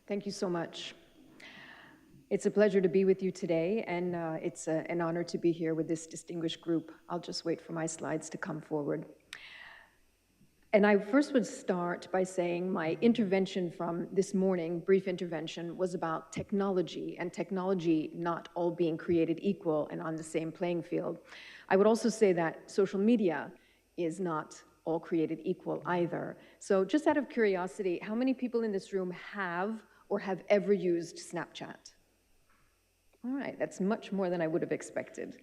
Thank you so much. It's a pleasure to be with you today, and it's an honor to be here with this distinguished group. I'll just wait for my slides to come forward. And I first would start by saying my intervention from this morning, brief intervention, was about technology, and technology not all being created equal and on the same playing field. I would also say that social media is not all created equal either. So just out of curiosity, how many people in this room have or have ever used Snapchat? All right, that's much more than I would have expected.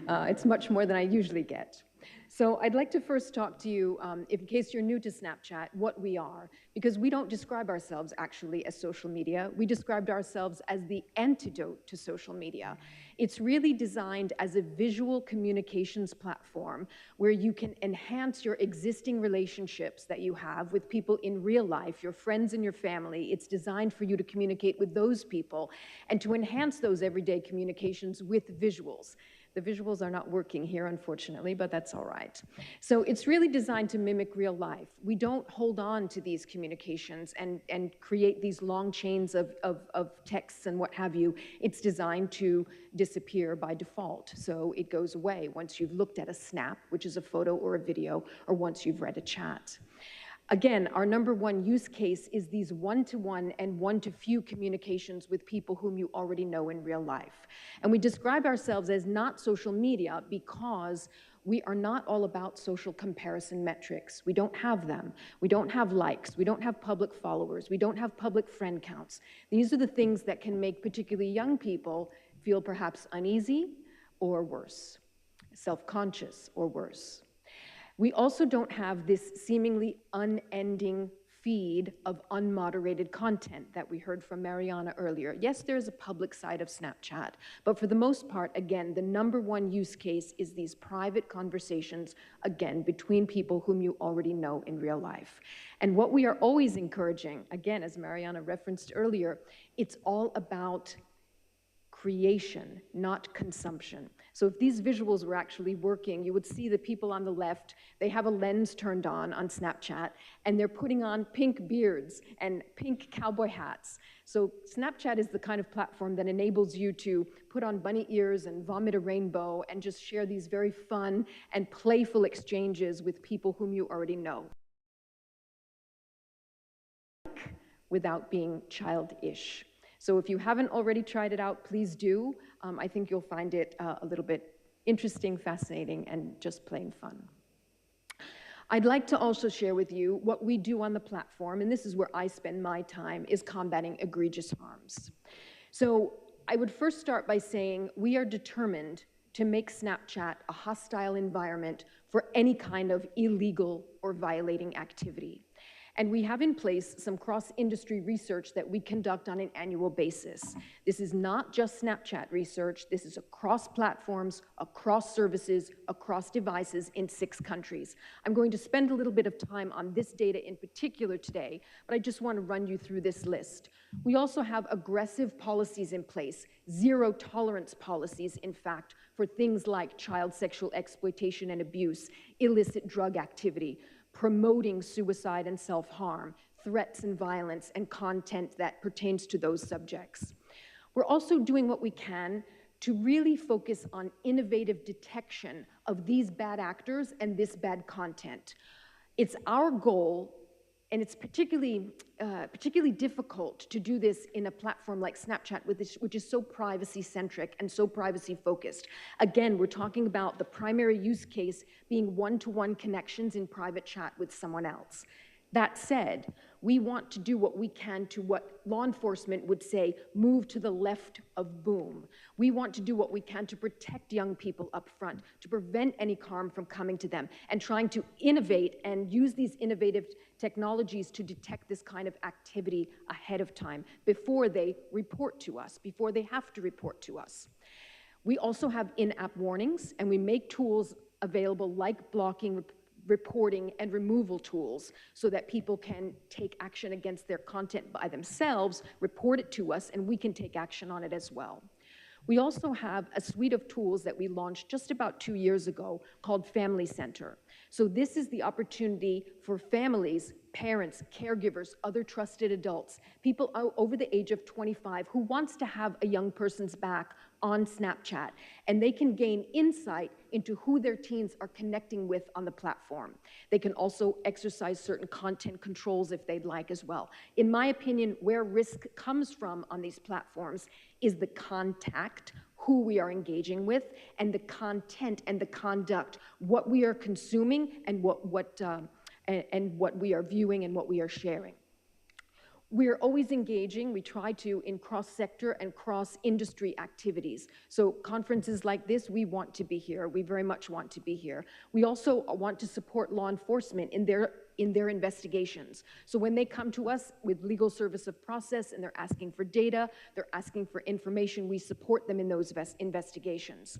It's much more than I usually get. So I'd like to first talk to you, in case you're new to Snapchat, what we are, because we don't describe ourselves actually as social media. We described ourselves as the antidote to social media. It's really designed as a visual communications platform where you can enhance your existing relationships that you have with people in real life, your friends and your family. It's designed for you to communicate with those people and to enhance those everyday communications with visuals. The visuals are not working here, unfortunately, but that's all right. So it's really designed to mimic real life. We don't hold on to these communications and create these long chains of texts and what have you. It's designed to disappear by default. So it goes away once you've looked at a snap, which is a photo or a video, or once you've read a chat. Again, our number one use case is these one-to-one and one-to-few communications with people whom you already know in real life. And we describe ourselves as not social media because we are not all about social comparison metrics. We don't have them. We don't have likes. We don't have public followers. We don't have public friend counts. These are the things that can make particularly young people feel perhaps uneasy or worse, self-conscious or worse. We also don't have this seemingly unending feed of unmoderated content that we heard from Mariana earlier. Yes, there's a public side of Snapchat, but for the most part, again, the number one use case is these private conversations, again, between people whom you already know in real life. And what we are always encouraging, again, as Mariana referenced earlier, it's all about creation, not consumption. So if these visuals were actually working, you would see the people on the left, they have a lens turned on Snapchat, and they're putting on pink beards and pink cowboy hats. So Snapchat is the kind of platform that enables you to put on bunny ears and vomit a rainbow and just share these very fun and playful exchanges with people whom you already know, without being childish. So if you haven't already tried it out, please do. I think you'll find it a little bit interesting, fascinating, and just plain fun. I'd like to also share with you what we do on the platform, and this is where I spend my time, is combating egregious harms. So I would first start by saying we are determined to make Snapchat a hostile environment for any kind of illegal or violating activity. And we have in place some cross-industry research that we conduct on an annual basis. This is not just Snapchat research. This is across platforms, across services, across devices in 6 countries. I'm going to spend a little bit of time on this data in particular today, but I just want to run you through this list. We also have aggressive policies in place, zero-tolerance policies, in fact, for things like child sexual exploitation and abuse, illicit drug activity, promoting suicide and self-harm, threats and violence, and content that pertains to those subjects. We're also doing what we can to really focus on innovative detection of these bad actors and this bad content. It's our goal, and it's particularly difficult to do this in a platform like Snapchat, which is so privacy-centric and so privacy-focused. Again, we're talking about the primary use case being one-to-one connections in private chat with someone else. That said, we want to do what we can to what law enforcement would say, move to the left of boom. We want to do what we can to protect young people up front, to prevent any harm from coming to them, and trying to innovate and use these innovative technologies to detect this kind of activity ahead of time, before they report to us, before they have to report to us. We also have in-app warnings, and we make tools available like blocking, reporting, and removal tools so that people can take action against their content by themselves, report it to us, and we can take action on it as well. We also have a suite of tools that we launched just about 2 years ago called Family Center. So this is the opportunity for families, parents, caregivers, other trusted adults, people over the age of 25 who wants to have a young person's back on Snapchat, and they can gain insight into who their teens are connecting with on the platform. They can also exercise certain content controls if they'd like as well. In my opinion, where risk comes from on these platforms is the contact, who we are engaging with, and the content and the conduct, what we are consuming and what we are viewing and what we are sharing. We're always engaging, we try to, in cross-sector and cross-industry activities. So conferences like this, we want to be here. We very much want to be here. We also want to support law enforcement in their investigations. So when they come to us with legal service of process and they're asking for data, they're asking for information, we support them in those investigations.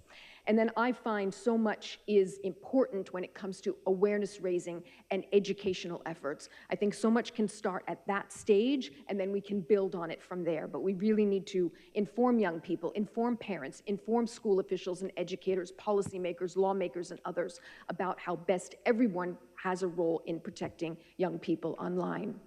And then I find so much is important when it comes to awareness raising and educational efforts. I think so much can start at that stage, and then we can build on it from there. But we really need to inform young people, inform parents, inform school officials and educators, policymakers, lawmakers, and others about how best everyone has a role in protecting young people online.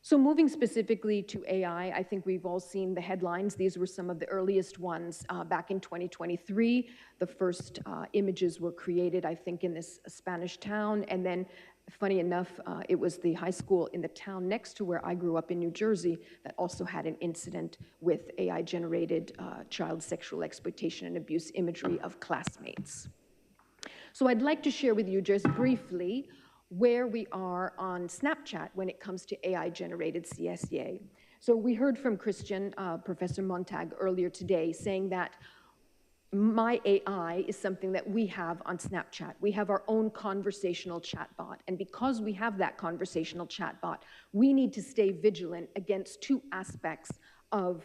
So moving specifically to AI, I think we've all seen the headlines. These were some of the earliest ones back in 2023. The first images were created, I think, in this Spanish town. And then, funny enough, it was the high school in the town next to where I grew up in New Jersey that also had an incident with AI-generated child sexual exploitation and abuse imagery of classmates. So I'd like to share with you just briefly where we are on Snapchat when it comes to AI-generated CSA. So we heard from Christian, Professor Montag, earlier today saying that my AI is something that we have on Snapchat. We have our own conversational chatbot, and because we have that conversational chatbot, we need to stay vigilant against two aspects of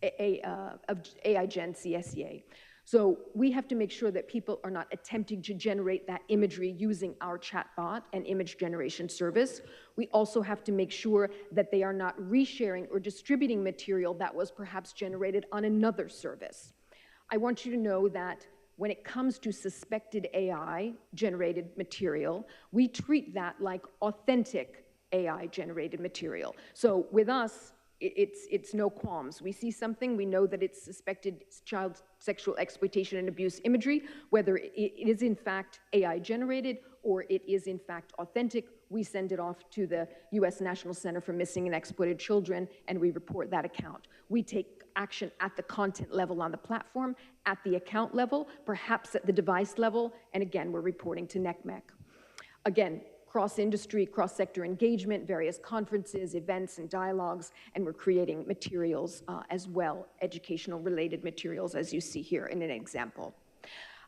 AI Gen CSA. So we have to make sure that people are not attempting to generate that imagery using our chatbot and image generation service. We also have to make sure that they are not resharing or distributing material that was perhaps generated on another service. I want you to know that when it comes to suspected AI-generated material, we treat that like authentic AI-generated material. So with us, it's no qualms. We see something, we know that it's suspected child sexual exploitation and abuse imagery, whether it is in fact AI-generated or it is in fact authentic, we send it off to the U.S. National Center for Missing and Exploited Children, and we report that account. We take action at the content level on the platform, at the account level, perhaps at the device level, and again, we're reporting to NCMEC. Again, cross-industry, cross-sector engagement, various conferences, events, and dialogues, and we're creating materials as well, educational-related materials, as you see here in an example.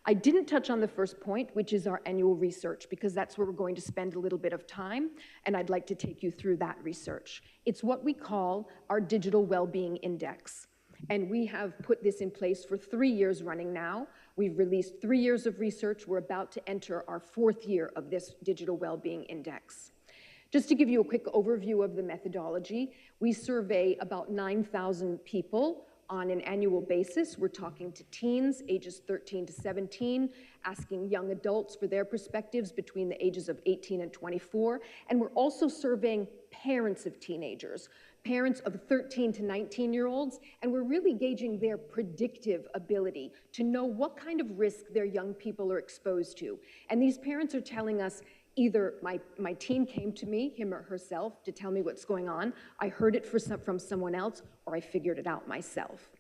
I didn't touch on the first point, which is our annual research, because that's where we're going to spend a little bit of time, and I'd like to take you through that research. It's what we call our Digital Wellbeing Index, and we have put this in place for 3 years running now. We've released 3 years of research. We're about to enter our 4th year of this Digital Wellbeing Index. Just to give you a quick overview of the methodology, we survey about 9,000 people on an annual basis. We're talking to teens, ages 13 to 17, asking young adults for their perspectives between the ages of 18 and 24, and we're also surveying parents of teenagers, parents of 13 to 19-year-olds, and we're really gauging their predictive ability to know what kind of risk their young people are exposed to. And these parents are telling us, either my teen came to me, him or herself, to tell me what's going on, I heard it from someone else, or I figured it out myself.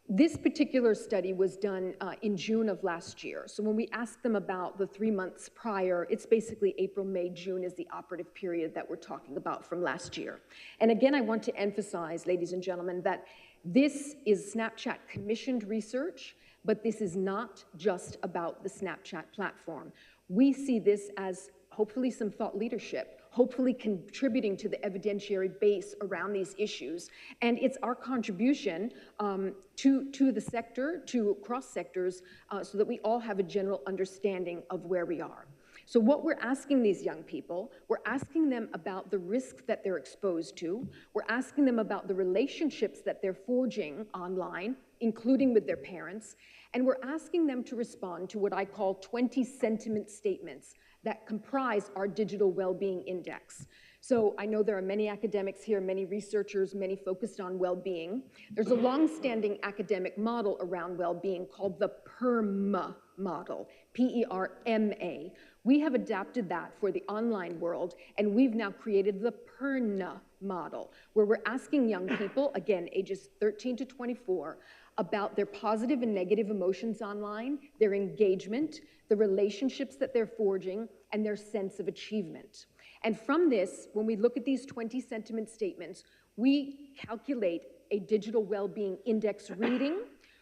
This particular study was done in June of last year. So when we asked them about the 3 months prior, it's basically April, May, June is the operative period that we're talking about from last year. And again, I want to emphasize, ladies and gentlemen, that this is Snapchat commissioned research, but this is not just about the Snapchat platform. We see this as hopefully some thought leadership, hopefully contributing to the evidentiary base around these issues. And it's our contribution to the sector, to cross sectors, so that we all have a general understanding of where we are. So what we're asking these young people, we're asking them about the risks that they're exposed to. We're asking them about the relationships that they're forging online, including with their parents, and we're asking them to respond to what I call 20 sentiment statements that comprise our digital well-being index. So I know there are many academics here, many researchers, many focused on well-being. There's a long-standing academic model around well-being called the PERMA model, P-E-R-M-A. We have adapted that for the online world, and we've now created the PERNA model, where we're asking young people, again, ages 13 to 24, about their positive and negative emotions online, their engagement, the relationships that they're forging, and their sense of achievement. And from this, when we look at these 20 sentiment statements, we calculate a digital well-being index reading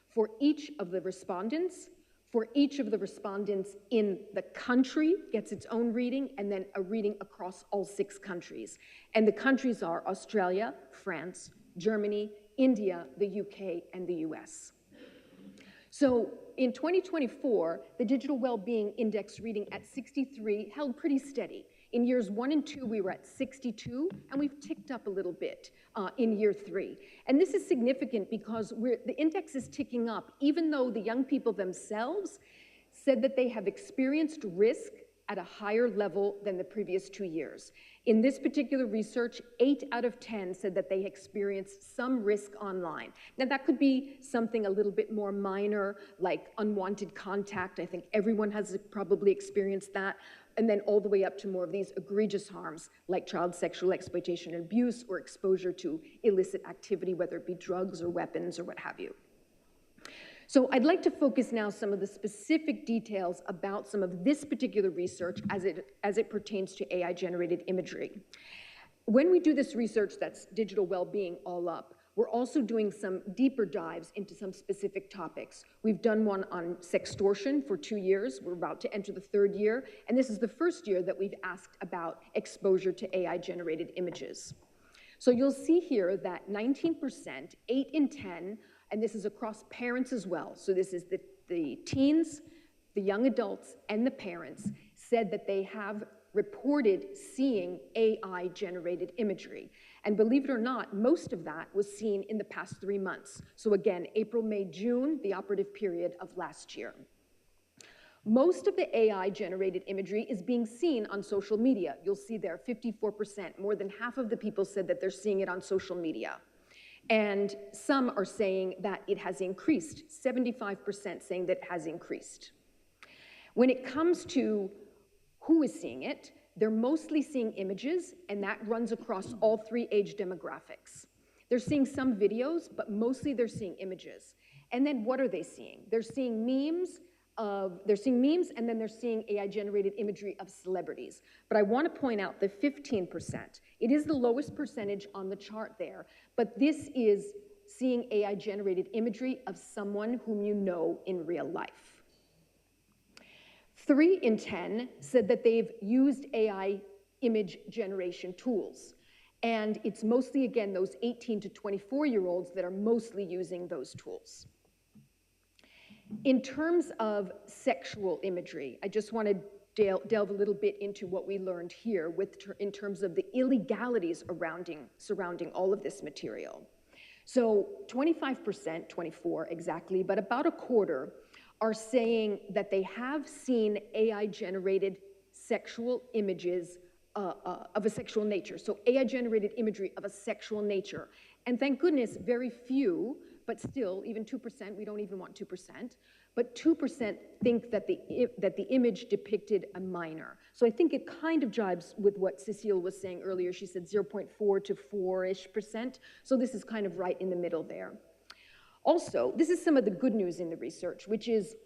for each of the respondents. For each of the respondents in the country gets its own reading, and then a reading across all 6 countries. And the countries are Australia, France, Germany, India, the UK, and the US. So in 2024, the digital well-being index reading at 63 held pretty steady. In years 1 and 2, we were at 62, and we've ticked up a little bit in year 3. And this is significant because the index is ticking up, even though the young people themselves said that they have experienced risk at a higher level than the previous 2 years. In this particular research, 8 out of 10 said that they experienced some risk online. Now that could be something a little bit more minor, like unwanted contact. I think everyone has probably experienced that. And then all the way up to more of these egregious harms, like child sexual exploitation and abuse, or exposure to illicit activity, whether it be drugs or weapons or what have you. So I'd like to focus now some of the specific details about some of this particular research as it pertains to AI-generated imagery. When we do this research that's digital well-being all up, we're also doing some deeper dives into some specific topics. We've done one on sextortion for 2 years. We're about to enter the 3rd year, and this is the first year that we've asked about exposure to AI-generated images. So you'll see here that 19%, 8 in 10, and this is across parents as well. So this is the teens, the young adults, and the parents said that they have reported seeing AI-generated imagery. And believe it or not, most of that was seen in the past 3 months. So again, April, May, June, the operative period of last year. Most of the AI-generated imagery is being seen on social media. You'll see there 54%, more than half of the people said that they're seeing it on social media. And some are saying that it has increased, 75% saying that it has increased. When it comes to who is seeing it, they're mostly seeing images, and that runs across all 3 age demographics. They're seeing some videos, but mostly they're seeing images. And then what are they seeing? They're seeing memes, and then they're seeing AI-generated imagery of celebrities. But I want to point out the 15%. It is the lowest percentage on the chart there, but this is seeing AI-generated imagery of someone whom you know in real life. 3 in 10 said that they've used AI image generation tools. And it's mostly, again, those 18 to 24-year-olds that are mostly using those tools. In terms of sexual imagery, I just want to delve a little bit into what we learned here in terms of the illegalities surrounding all of this material. So 25%, 24 exactly, but about a quarter are saying that they have seen AI-generated sexual images of a sexual nature. So AI-generated imagery of a sexual nature. And thank goodness, very few, but still, even 2%, we don't even want 2%, but 2% think that the image depicted a minor. So I think it kind of jives with what Cecile was saying earlier. She said 0.4 to 4-ish%. So this is kind of right in the middle there. Also, this is some of the good news in the research, which is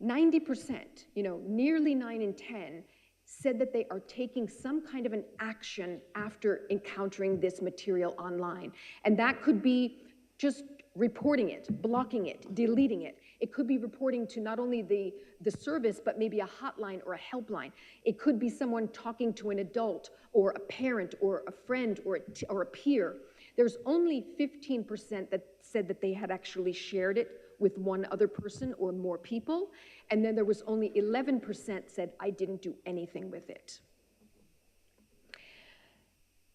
90%, nearly 9 in 10, said that they are taking some kind of an action after encountering this material online. And that could be just reporting it, blocking it, deleting it. It could be reporting to not only the service, but maybe a hotline or a helpline. It could be someone talking to an adult or a parent or a friend or a peer. There's only 15% that said that they had actually shared it with one other person or more people. And then there was only 11% said, I didn't do anything with it.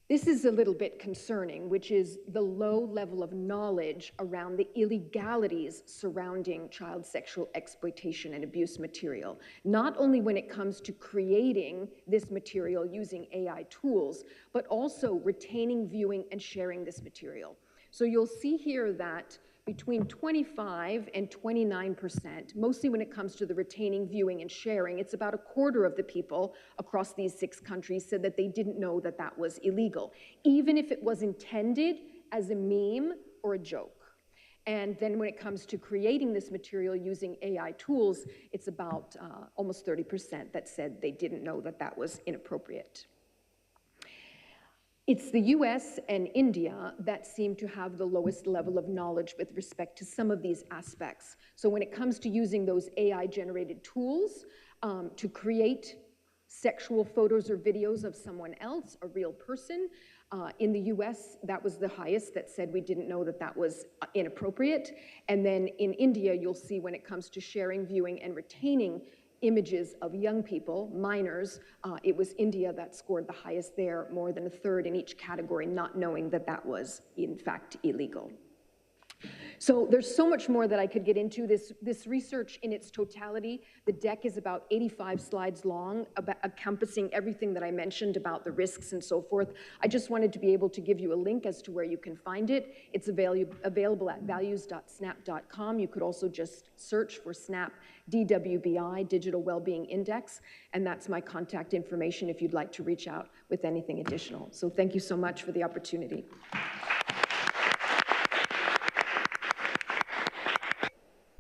This is a little bit concerning, which is the low level of knowledge around the illegalities surrounding child sexual exploitation and abuse material, not only when it comes to creating this material using AI tools, but also retaining, viewing, and sharing this material. So you'll see here that between 25 and 29%, mostly when it comes to the retaining, viewing, and sharing, it's about a quarter of the people across these 6 countries said that they didn't know that that was illegal, even if it was intended as a meme or a joke. And then when it comes to creating this material using AI tools, it's about almost 30% that said they didn't know that that was inappropriate. It's the US and India that seem to have the lowest level of knowledge with respect to some of these aspects. So when it comes to using those AI-generated tools to create sexual photos or videos of someone else, a real person, in the US, that was the highest that said we didn't know that that was inappropriate. And then in India, you'll see when it comes to sharing, viewing, and retaining images of young people, minors, it was India that scored the highest there, more than a third in each category, not knowing that that was, in fact, illegal. So there's so much more that I could get into. This research in its totality, the deck is about 85 slides long, encompassing everything that I mentioned about the risks and so forth. I just wanted to be able to give you a link as to where you can find it. It's available at values.snap.com. You could also just search for SNAP DWBI, Digital Wellbeing Index, and that's my contact information if you'd like to reach out with anything additional. So thank you so much for the opportunity.